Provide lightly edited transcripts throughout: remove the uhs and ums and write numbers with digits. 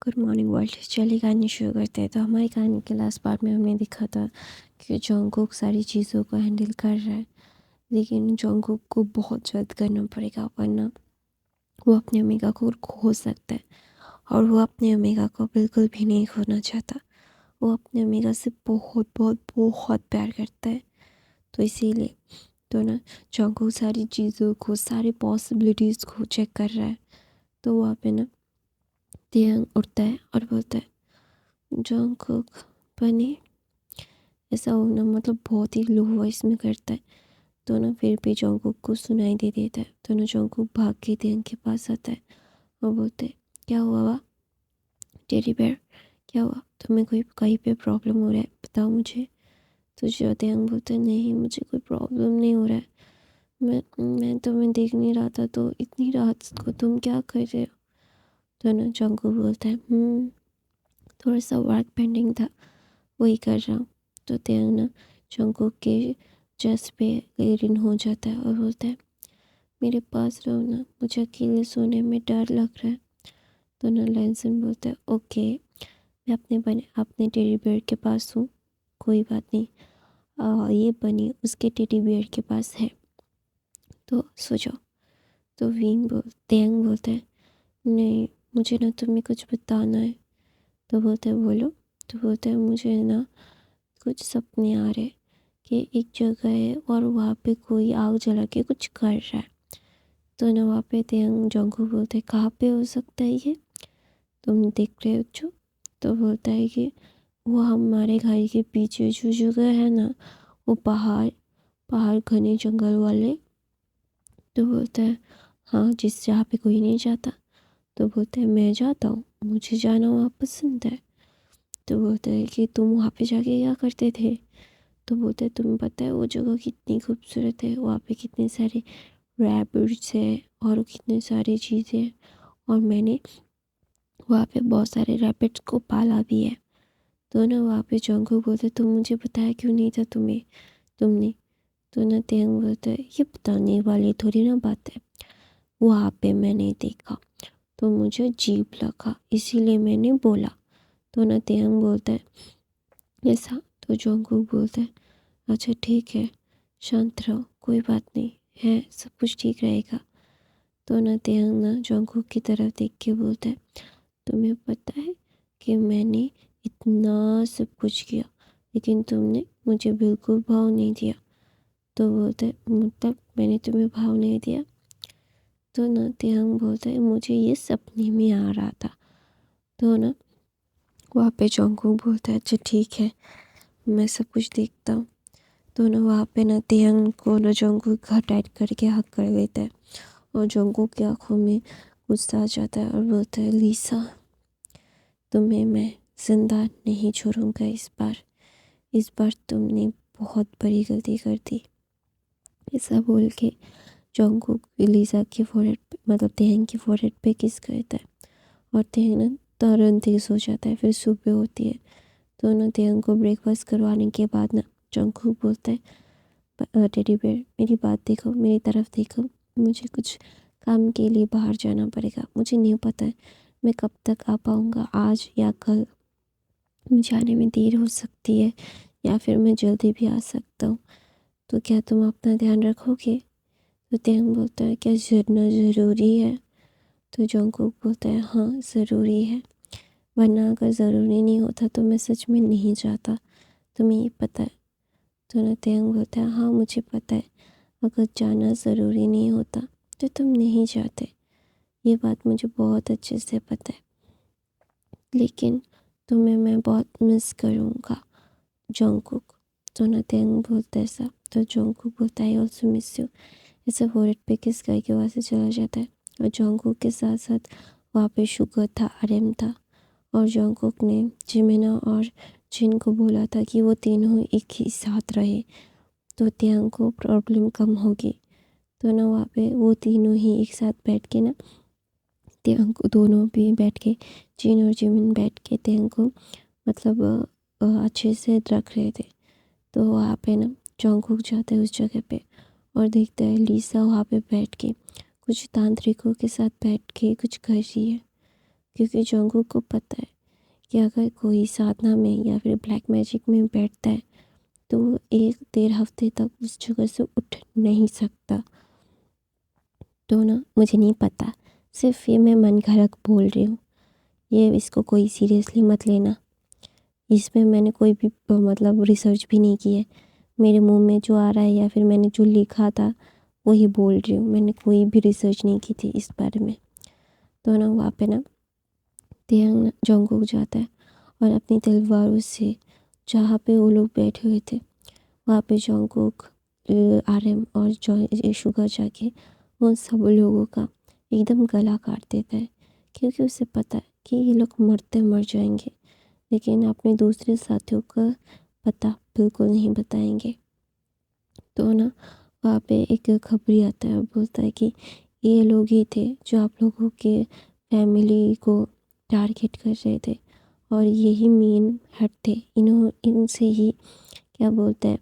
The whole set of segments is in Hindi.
Good morning world. चलिए कहानी शुरू करते हैं। तो हमारी कहानी के लास्ट पार्ट में हमने देखा था कि जंगकुक सारी चीज़ों को हैंडल कर रहा है, लेकिन जंगकुक को बहुत जल्द करना पड़ेगा वरना वो अपने ओमेगा को खो सकता है। और वो अपने ओमेगा को बिल्कुल भी नहीं खोना चाहता। वो अपने ओमेगा से बहुत बहुत बहुत प्यार करता है। तो इसीलिए तो ना जंगकुक सारी चीज़ों को, सारी पॉसिबिलिटीज़ को चेक कर रहा है। तो वहाँ पे ना तियांग उठता है और बोलता है जंगकुक बनी। ऐसा वो ना मतलब बहुत ही लो वॉइस में करता है। तो ना फिर भी जंगकुक को सुनाई दे देता है। तो ना जंगकुक भाग के तियांग के पास आता है और बोलते है क्या हुआ वा टेडी बेयर, क्या हुआ? तुम्हें कोई कहीं पे प्रॉब्लम हो रहा है? बताओ मुझे। तो जो तियांग बोलता है नहीं मुझे कोई प्रॉब्लम नहीं हो रहा है। मैं तुम्हें देख नहीं रहा था, तो इतनी रात को तुम क्या कर रहे हो? तो ना जंगकुक बोलता है थोड़ा सा वर्क पेंडिंग था, वही कर रहा हूँ। तो तियांग ना जंगकुक के चेस्ट पे लेरिन हो जाता है और बोलता है मेरे पास रहो ना, मुझे अकेले सोने में डर लग रहा है। तो ना लैंसन बोलता है ओके, मैं अपने टेडी बियर के पास हूँ, कोई बात नहीं। ये बनी उसके टेडी बियर के पास है, तो सो जाओ। तो तियांग बोलता है नहीं मुझे ना तुम्हें कुछ बताना है। तो बोलता है बोलो। तो बोलता है मुझे ना कुछ सपने आ रहे कि एक जगह है और वहाँ पे कोई आग जला के कुछ कर रहा है। तो ना वहाँ पे तियांग जंगकुक बोलते हैं कहाँ पे हो सकता है ये, तुम देख रहे हो जो? तो बोलता है कि वो हमारे घर के पीछे जो जगह है ना, वो पहाड़ पहाड़ घने जंगल वाले। तो बोलता है हाँ, जिस जहाँ पे कोई नहीं जाता। तो बोलता है मैं जाता हूँ, मुझे जाना वहाँ पसंद है। तो बोलता है कि तुम वहाँ पे जाके क्या करते थे? तो बोलते हैं तुम्हें पता है वो जगह कितनी खूबसूरत है, वहाँ पे कितने सारे रैबिट्स है और कितने सारी चीज़ें हैं, और मैंने वहाँ पे बहुत सारे रैबिट्स को पाला भी है। तो ना वहाँ पे जंगकुक बोलते तुम मुझे बताया क्यों नहीं था तुमने? तो ना तियांग बोलता है ये बताने वाली थोड़ी ना बात है, वहाँ पे मैंने देखा तो मुझे अजीब लगा, इसीलिए मैंने बोला। तो ना तियांग बोलता है ऐसा? तो जंगकुक बोलता है अच्छा ठीक है, शांत रहो, कोई बात नहीं है, सब कुछ ठीक रहेगा। तो ना तियांग ना जंगकुक की तरफ देख के बोलता है तुम्हें पता है कि मैंने इतना सब कुछ किया, लेकिन तुमने मुझे बिल्कुल भाव नहीं दिया। तो बोलता है मतलब मैंने तुम्हें भाव नहीं दिया? तो ना तियांग बोलता है मुझे ये सपने में आ रहा था। तो ना वहाँ पे जंगकुक बोलता है अच्छा ठीक है, मैं सब कुछ देखता हूँ। तो ना वहाँ पे ना तियांग को ना जंगकुक का टाइट करके हक कर लेता है और जंगकुक की आंखों में गुस्सा आ जाता है और बोलता है लीसा, तुम्हें मैं जिंदा नहीं छोड़ूंगा इस बार तुमने बहुत बड़ी गलती कर दी। ऐसा बोल के जंगकुक लीसा की फोrehead पे मतलब तियांग की फोrehead पे किस करता है और तियांग ना तुरंत ही सो जाता है। फिर सुबह होती है। तो ना तियांग को ब्रेकफास्ट करवाने के बाद ना जंगकुक बोलता है टेडी बेयर मेरी बात देखो, मेरी तरफ देखो, मुझे कुछ काम के लिए बाहर जाना पड़ेगा, मुझे नहीं पता है मैं कब तक आ पाऊँगा, आज या कल। मुझे आने में देर हो सकती है या फिर मैं जल्दी भी आ सकता हूँ, तो क्या तुम अपना ध्यान रखोगे? तो तियांग बोलता है क्या जरना ज़रूरी है? तो जंगकुक बोलता है हाँ ज़रूरी है, वरना अगर ज़रूरी नहीं होता तो मैं सच में नहीं जाता, तुम्हें ये पता है? तो ना तियांग बोलता है हाँ मुझे पता है, अगर जाना ज़रूरी नहीं होता तो तुम नहीं जाते, ये बात मुझे बहुत अच्छे से पता है, लेकिन तुम्हें मैं बहुत मिस करूँगा जंगकुक। तो ना तियांग बोलता है ऐसा। तो जंगकुक बोलता है आई ऑल्सो मिस यू। ऐसे फोrehead पे किस करके वहाँ से चला जाता है और जंगकुक के साथ साथ वहाँ पे शुगर था, आर्यन था, और जंगकुक ने जिमिना और जिन को बोला था कि वो तीनों एक ही साथ रहे तो तियांग को प्रॉब्लम कम होगी। तो ना वहाँ पे वो तीनों ही एक साथ बैठ के ना तियांग को, दोनों भी बैठ के जिन और जिमिन बैठ के तियांग को मतलब अच्छे से रख रहे थे। तो वहाँ पे ना जंगकुक जाता है उस जगह पे और देखता है लीसा वहाँ पे बैठ के कुछ तांत्रिकों के साथ बैठ के कुछ कर रही है, क्योंकि जंगकुक को पता है कि अगर कोई साधना में या फिर ब्लैक मैजिक में बैठता है तो वो 1-1.5 हफ्ते तक उस जगह से उठ नहीं सकता। तो ना मुझे नहीं पता, सिर्फ ये मैं मन घड़क बोल रही हूँ, ये इसको कोई सीरियसली मत लेना। इसमें मैंने कोई भी मतलब रिसर्च भी नहीं की है। मेरे मुंह में जो आ रहा है या फिर मैंने जो लिखा था वही बोल रही हूँ, मैंने कोई भी रिसर्च नहीं की थी इस बारे में। तो ना वहाँ पे ना तेहंग जंगकुक जाता है और अपनी तलवारों से जहाँ पे वो लोग बैठे हुए थे वहाँ पे जंगकुक आरएम और शुगर जाके उन सब लोगों का एकदम गला काट देता है, क्योंकि उसे पता है कि ये लोग मरते मर जाएंगे, लेकिन अपने दूसरे साथियों का पता बिल्कुल नहीं बताएंगे। तो ना वहाँ पे एक खबरी आता है और बोलता है कि ये लोग ही थे जो आप लोगों के फैमिली को टारगेट कर रहे थे और यही मेन हेड थे, इनसे ही क्या बोलते हैं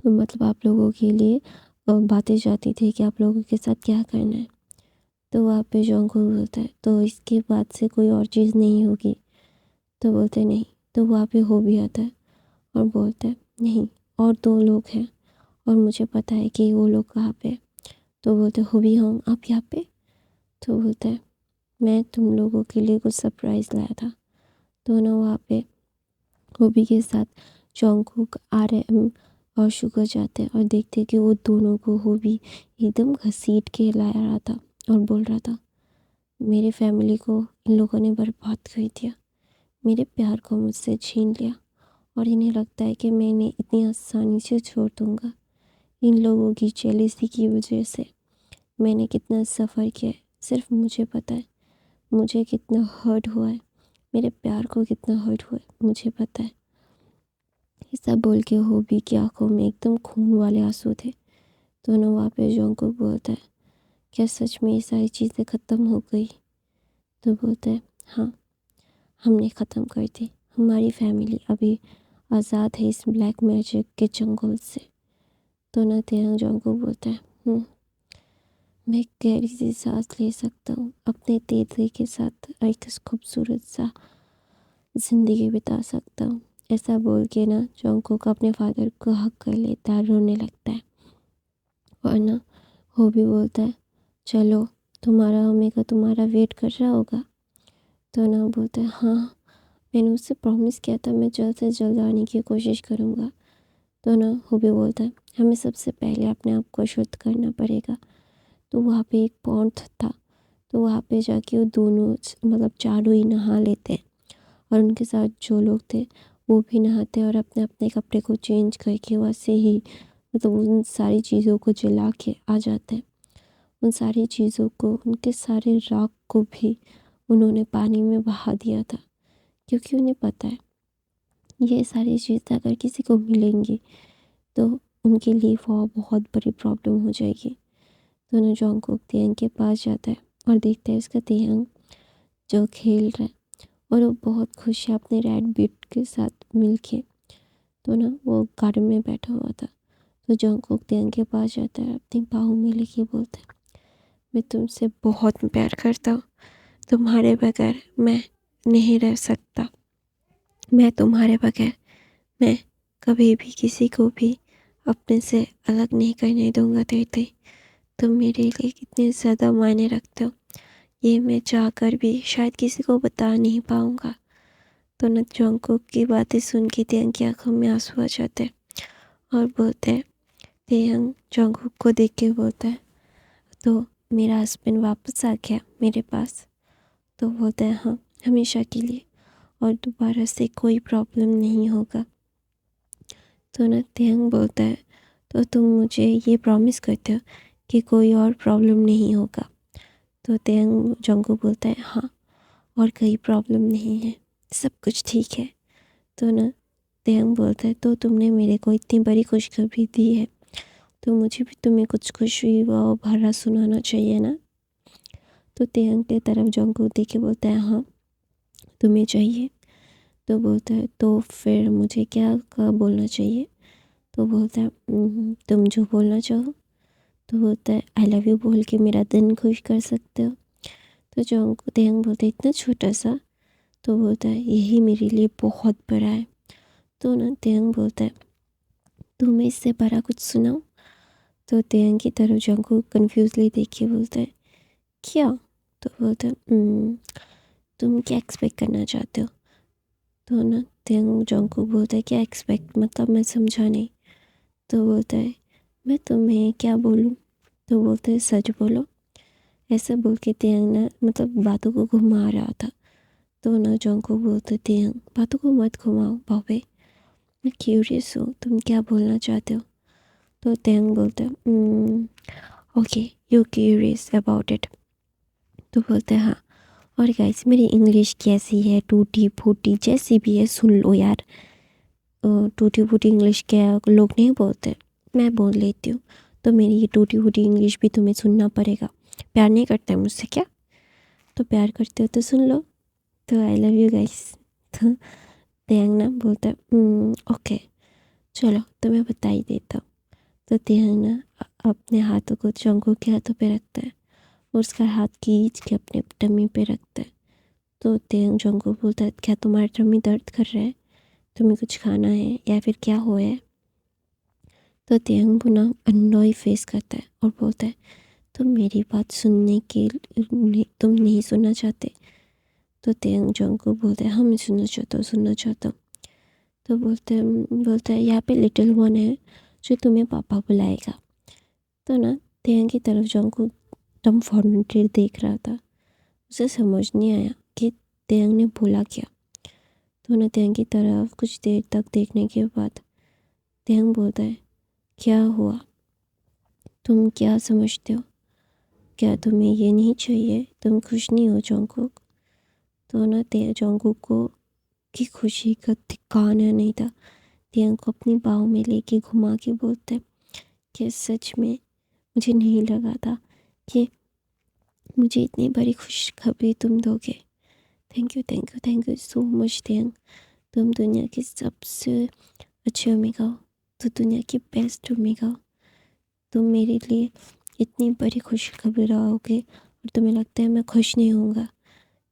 मतलब आप लोगों के लिए बातें जाती थी कि आप लोगों के साथ क्या करना है। तो वहाँ पे जोंगको बोलता है तो इसके बाद से कोई और चीज़ नहीं होगी। तो बोलते नहीं। तो वहाँ पे हो भी आता है और बोलता है नहीं, और 2 लोग हैं और मुझे पता है कि वो लोग कहाँ पे। तो बोलते हो भी हम आप यहाँ पे। तो बोलता है मैं तुम लोगों के लिए कुछ सरप्राइज़ लाया था। तो ना वहाँ पे होबी के साथ जोंगकुक आरएम और शुगर जाते हैं और देखते हैं कि वो दोनों को होबी एकदम घसीट के लाया रहा था और बोल रहा था मेरे फैमिली को इन लोगों ने बर्बाद कर दिया, मेरे प्यार को मुझसे छीन लिया और इन्हें लगता है कि मैं इन्हें इतनी आसानी से छोड़ दूँगा। इन लोगों की जेलसी की वजह से मैंने कितना सफ़र किया है सिर्फ मुझे पता है, मुझे कितना हर्ट हुआ है, मेरे प्यार को कितना हर्ट हुआ है मुझे पता है। ऐसा बोल के होबी की आंखों में एकदम खून वाले आंसू थे। तो ना वहाँ पे जोंगकुक बोलता है क्या सच में ये सारी चीज़ें ख़त्म हो गई। तो बोलता है हाँ, हमने ख़त्म कर दी, हमारी फैमिली अभी आज़ाद है इस ब्लैक मैजिक के चंगुल से। तो ना तेरंग जोंगकुक बोलता है मैं गहरी सी सांस ले सकता हूँ, अपने तेतली के साथ एक खूबसूरत सा ज़िंदगी बिता सकता हूँ। ऐसा बोल के ना जोंगकुक अपने फादर को हक कर लेता है, रोने लगता है। और ना वो भी बोलता है चलो तुम्हारा ओमेगा तुम्हारा वेट कर रहा होगा। तो ना बोलता है हाँ, मैंने उससे प्रॉमिस किया था मैं जल्द से जल्द आने की कोशिश करूँगा। तो ना वो भी बोलता है हमें सबसे पहले अपने आप को शुद्ध करना पड़ेगा। तो वहाँ पे एक पॉन्ड था, तो वहाँ पे जाके वो दोनों मतलब चारों ही नहा लेते हैं और उनके साथ जो लोग थे वो भी नहाते हैं और अपने अपने कपड़े को चेंज करके वैसे ही मतलब उन सारी चीज़ों को जला के आ जाते हैं। उन सारी चीज़ों को, उनके सारे राख को भी उन्होंने पानी में बहा दिया था, क्योंकि उन्हें पता है ये सारी चीज़ें अगर किसी को मिलेंगी तो उनके लिए वो बहुत बड़ी प्रॉब्लम हो जाएगी। तो ना जोंगकुक तेयंग के पास जाता है और देखता है उसका तेयंग जो खेल रहा है और वो बहुत खुश है अपने रेड बीट के साथ मिलके। तो ना वो गार्डन में बैठा हुआ था। तो जोंगकुक तेयंग के पास जाता है, अपनी बाहों में लेके बोलता है मैं तुमसे बहुत प्यार करता हूँ, तुम्हारे बगैर मैं नहीं रह सकता, मैं तुम्हारे बगैर मैं कभी भी किसी को भी अपने से अलग नहीं करने दूंगा। तेरे तुम मेरे लिए कितने ज़्यादा मायने रखते हो, ये मैं चाह कर भी शायद किसी को बता नहीं पाऊँगा। तो न जोंगकुक की बातें सुन के तेयंग की आंखों में आंसू आ जाते हैं और बोलते हैं तेयंग जोंगकुक को देख के बोलता है तो मेरा हस्बैंड वापस आ गया मेरे पास। तो बोलता है हाँ, हमेशा के लिए, और दोबारा से कोई प्रॉब्लम नहीं होगा। तो न तेयंग बोलता है तो तुम मुझे ये प्रॉमिस करते हो कि कोई और प्रॉब्लम नहीं होगा। तो तेयंग जोंगकुक बोलता है हाँ, और कोई प्रॉब्लम नहीं है, सब कुछ ठीक है। तो ना तेयंग बोलता है तो तुमने मेरे को इतनी बड़ी खुशखबरी दी है तो मुझे भी तुम्हें कुछ खुशी व भरा सुनाना चाहिए ना। तो तेयंग की तरफ जोंगकुक देख के बोलता है हाँ, तुम्हें चाहिए। तो बोलता है तो फिर मुझे क्या बोलना चाहिए। तो बोलता है तुम जो बोलना चाहो। तो बोलता है आई लव यू बोल के मेरा दिन खुश कर सकते हो। तो तेयंग बोलता है इतना छोटा सा, तो बोलता है यही मेरे लिए बहुत बड़ा है। तो ना तेयंग बोलता है तुम्हें इससे बड़ा कुछ सुनाओ। तो तेयंग की तरफ जंगकुक कन्फ्यूजली देख के बोलता है क्या? तो बोलता है तुम क्या एक्सपेक्ट करना चाहते हो? तो ना तेयंग जंगकुक बोलता है क्या एक्सपेक्ट, मतलब मैं समझा नहीं। तो बोलता है मैं तुम्हें क्या बोलूँ? तो बोलते हैं सच बोलो। ऐसा बोल के तेयंग ना मतलब बातों को घुमा रहा था। तो ना जंगकुक बोलते तेयंग बातों को मत घुमाओ बाबे, मैं क्यूरियस हूँ तुम क्या बोलना चाहते हो। तो तेयंग बोलते okay you curious about it. तो बोलते हैं हाँ, और गाइस मेरी इंग्लिश कैसी है, टूटी फूटी जैसी भी है सुन लो यार। टूटी फूटी इंग्लिश क्या लोग नहीं बोलते, मैं बोल लेती हूँ। तो मेरी ये टूटी फूटी इंग्लिश भी तुम्हें सुनना पड़ेगा। प्यार नहीं करते मुझसे क्या? तो प्यार करते हो तो सुन लो। तो आई लव यू गाइस। तो तेयंग ना बोलता है ओके चलो तुम्हें बता ही देता हूँ। तो तेयंग ना अपने हाथों को जंगकुक के हाथों पे रखता है और उसका हाथ खींच के अपने टमी पे रखता है। तो तेयंग जंगकुक बोलता है क्या तुम्हारा टमी दर्द कर रहा है, तुम्हें कुछ खाना है या फिर क्या हो है? तो तेयंग बुना अननॉय फेस करता है और बोलता है तुम मेरी बात सुनने के तुम नहीं सुनना चाहते? तो तेयंग जंगकुक बोलता है हाँ मैं सुनना चाहता हूँ। तो बोलता है यहाँ पे लिटिल वन है जो तुम्हें पापा बुलाएगा। तो ना तेयंग की तरफ जंगकुक डम्फॉर्मेटेड देख रहा था। उसे समझ नहीं आया कि तेयंग ने बोला क्या। तो ना तेयंग की तरफ कुछ देर तक देखने के बाद तेयंग बोलता है क्या हुआ, तुम क्या समझते हो? क्या तुम्हें ये नहीं चाहिए, तुम खुश नहीं हो जंगकुक? तो ना जंगकुक को की खुशी का ठिकाना नहीं था। तेयंग को अपनी बाहों में लेके घुमा के बोलते कि सच में मुझे नहीं लगा था कि मुझे इतनी बड़ी खुशखबरी तुम दोगे। थैंक यू सो मच तेयंग। तुम दुनिया की सबसे अच्छी अम्मी हो, तो दुनिया की बेस्ट अम्मी हो। तुम मेरे लिए इतनी बड़ी खुशखबरी रहोगे और तुम्हें लगता है मैं खुश नहीं होऊंगा?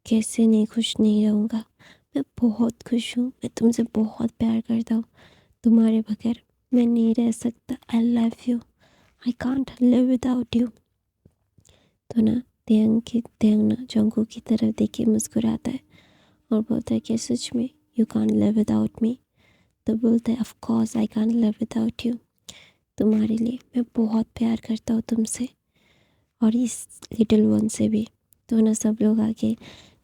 कैसे नहीं खुश नहीं रहूँगा, मैं बहुत खुश हूँ, मैं तुमसे बहुत प्यार करता हूँ। तुम्हारे बगैर मैं नहीं रह सकता। आई love you, I can't live without you. तो ना तेयंग ना जंगकुक की तरफ देख के मुस्कुराता है और बोलता है कि सच में you can't live without me? तो बोलता है of course I can't live without you. तुम्हारे लिए मैं बहुत प्यार करता हूँ तुमसे और इस लिटिल वन से भी। तो ना सब लोग आके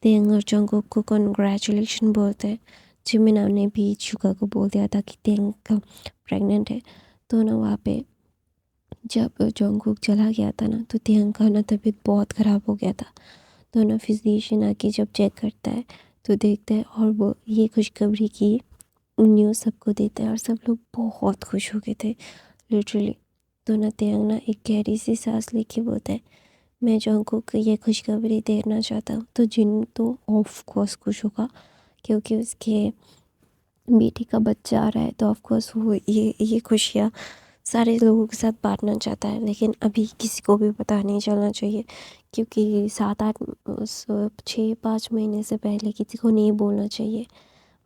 तेयंग और जंगकुक को कॉन्ग्रेचुलेशन बोलते हैं। जिमिन ने भी शुगा को बोल दिया था कि तेयंग का प्रेग्नेंट है। तो ना वहाँ पे जब जंगकुक चला गया था ना तो तेयंग का ना तबीयत बहुत ख़राब हो गया था। तो ना फिजिशियन आके जब चेक करता है तो देखता है और वो ये खुशखबरी की न्यूज़ सबको देता है और सब लोग बहुत खुश हो गए थे लिटरली। तो ना तेयंग ना एक गहरी सी सांस लेके बोलता है मैं जंगकुक को ये खुशखबरी देना चाहता हूँ। तो जिन तो ऑफ कोर्स खुश होगा क्योंकि उसके बेटी का बच्चा आ रहा है। तो ऑफ कोर्स वो ये खुशियाँ सारे लोगों के साथ बांटना चाहता है, लेकिन अभी किसी को भी पता नहीं चलना चाहिए क्योंकि 6-5 महीने से पहले किसी को नहीं बोलना चाहिए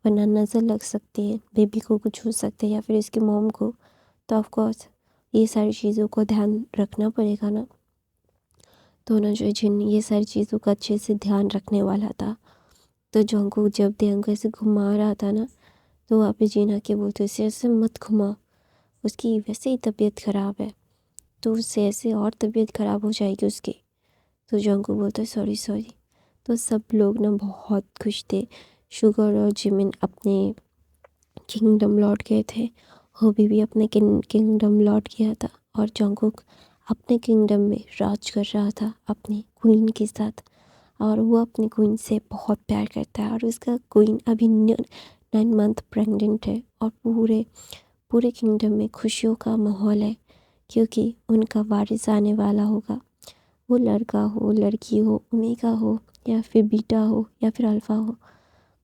वरना नज़र लग सकती है, बेबी को कुछ हो सकता है या फिर इसकी मॉम को। तो ऑफ कोर्स ये सारी चीज़ों को ध्यान रखना पड़ेगा ना। तो ना जो जिन ये सारी चीज़ों का अच्छे से ध्यान रखने वाला था। तो जंगकुक जब तेयंग को ऐसे घुमा रहा था ना तो वहाँ पे जिन आके बोलते उसे ऐसे मत घुमा, उसकी वैसे ही तबीयत ख़राब है, तो उससे ऐसे और तबीयत ख़राब हो जाएगी उसकी। तो जंगकुक बोलता है सॉरी। तो सब लोग ना बहुत खुश थे। शुगर और जिमिन अपने किंगडम लौट गए थे, होबी भी अपने किंगडम लौट गया था और जंगकुक अपने किंगडम में राज कर रहा था अपनी क्वीन के साथ। और वो अपनी क्वीन से बहुत प्यार करता है और उसका क्वीन अभी 9 मंथ प्रेग्नेंट है और पूरे पूरे किंगडम में खुशियों का माहौल है क्योंकि उनका वारिस आने वाला होगा। वो लड़का हो लड़की हो ओमेगा हो या फिर बीटा हो या फिर अल्फ़ा हो,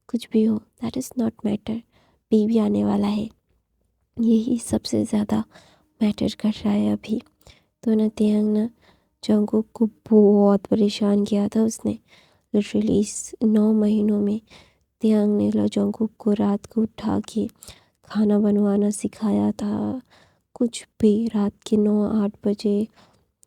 कुछ भी हो that is not matter, baby आने वाला है, यही सबसे ज़्यादा मैटर कर रहा है अभी। तो ना तेयंग ना जंगकुक को बहुत परेशान किया था उसने। लिटरली इस 9 महीनों में तियांग ने जंगकुक को रात को उठा के खाना बनवाना सिखाया था। कुछ भी रात के 9-8 बजे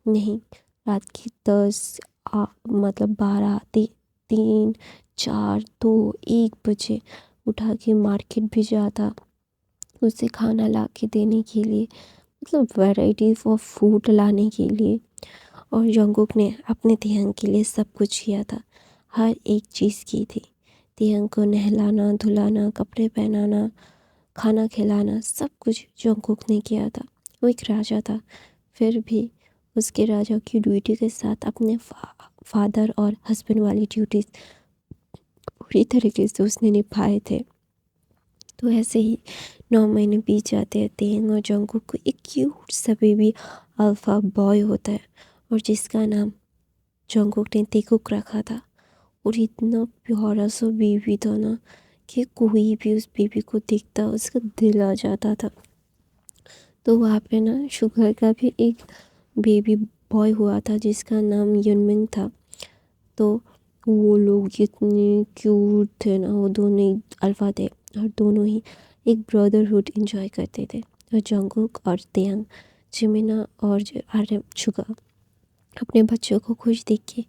नहीं, रात के 10 मतलब 12 3 4 2 1 बजे उठा के मार्केट भी जाता उसे खाना ला के देने के लिए, मतलब वैरायटी ऑफ फूड लाने के लिए। और जंगकुक ने अपने तियांग के लिए सब कुछ किया था, हर एक चीज़ की थी। तियांग को नहलाना धुलाना, कपड़े पहनाना, खाना खिलाना, सब कुछ जंगकुक ने किया था। वो एक राजा था, फिर भी उसके राजा की ड्यूटी के साथ अपने फादर और हस्बैंड वाली ड्यूटीज पूरी तरीके से उसने निभाए थे। तो ऐसे ही 9 महीने बीत जाते हैं। तियांग और जंगकुक को एक क्यूट सा बेबी अल्फा बॉय होता है और जिसका नाम जंगकुक ने तेकुक रखा था। और इतना प्यारा सा बेबी था ना कि कोई भी उस बेबी को देखता उसका दिल आ जाता था। तो वहाँ पे ना शुगर का भी एक बेबी बॉय हुआ था जिसका नाम युनमिंग था। तो वो लोग इतने क्यूट थे ना, वो दोनों ही अल्फा थे और दोनों ही एक ब्रदरहुड इंजॉय करते थे। और जंगकुक और तियांग, जिमिना और आर्यन शुगा अपने बच्चों को खुश देख के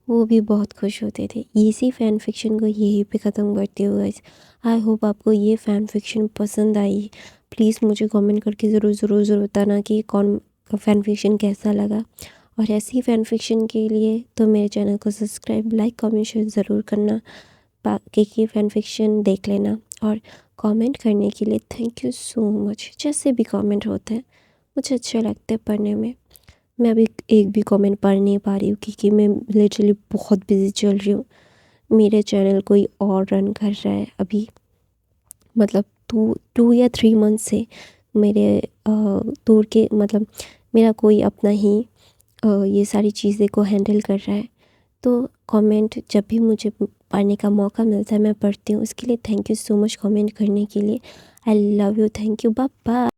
वो भी बहुत खुश होते थे। इसी फ़ैन फिक्शन को यहीं पे ख़त्म करते हुए आई होप आपको ये फ़ैन फिक्शन पसंद आई। प्लीज़ मुझे कमेंट करके ज़रूर बताना कि कौन फ़ैन फिक्शन कैसा लगा। और ऐसी फ़ैन फिक्शन के लिए तो मेरे चैनल को सब्सक्राइब, लाइक, कमेंट, शेयर ज़रूर करना। बाकी की फ़ैन फिक्शन देख लेना और कमेंट करने के लिए थैंक यू सो मच। जैसे भी कमेंट होते हैं मुझे अच्छे लगते हैं पढ़ने में। मैं अभी एक भी कमेंट पढ़ नहीं पा रही हूँ क्योंकि मैं लिटरली बहुत बिजी चल रही हूँ। मेरे चैनल कोई और रन कर रहा है अभी, मतलब 2 या 3 मंथ से मेरे दूर के, मतलब मेरा कोई अपना ही ये सारी चीज़ें को हैंडल कर रहा है। तो कमेंट जब भी मुझे पढ़ने का मौका मिलता है मैं पढ़ती हूँ। उसके लिए thank you so much comment करने के लिए। I love you, thank you, bye bye.